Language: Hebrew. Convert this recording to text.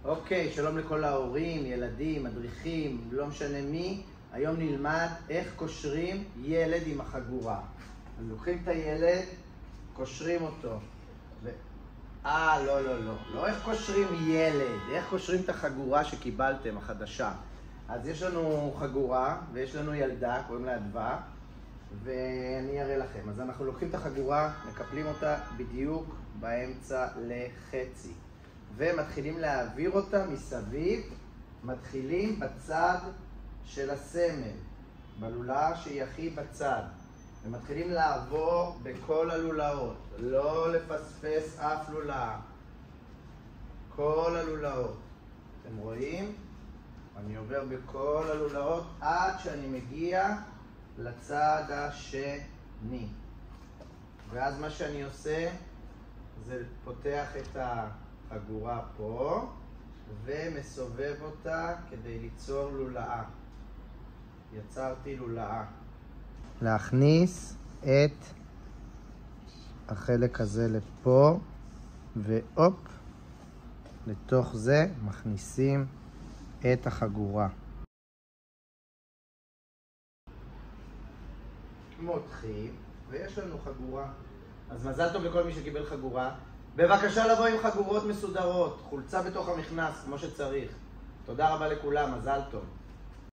אוקיי, שלום לכל ההורים, ילדים, מדריכים, לא משנה מי. היום נלמד איך קושרים ילד עם החגורה. אז לוקחים את הילד, קושרים אותו. לא איך קושרים ילד, איך קושרים את החגורה שקיבלתם, החדשה. אז יש לנו חגורה ויש לנו ילדה, קוראים לה אדווה, ואני אראה לכם. אז אנחנו לוקחים את החגורה, מקפלים אותה בדיוק באמצע לחצי. ומתחילים להעביר אותה מסביב, מתחילים בצד של הסמל, בלולאה שהיא הכי בצד. ומתחילים לעבור בכל הלולאות, לא לפספס אף לולאה. כל הלולאות. אתם רואים? אני עובר בכל הלולאות עד שאני מגיע לצד השני. ואז מה שאני עושה זה פותח את החגורה פה ומסובב אותה כדי ליצור לולאה. יצרתי לולאה. להכניס את החלק הזה לפה, ואופ, לתוך זה מכניסים את החגורה. מותחים, ויש לנו חגורה. אז מזל טוב לכל מי שקיבל חגורה. בבקשה לבוא עם חגורות מסודרות, חולצה בתוך המכנס כמו שצריך. תודה רבה לכולם, מזל טוב.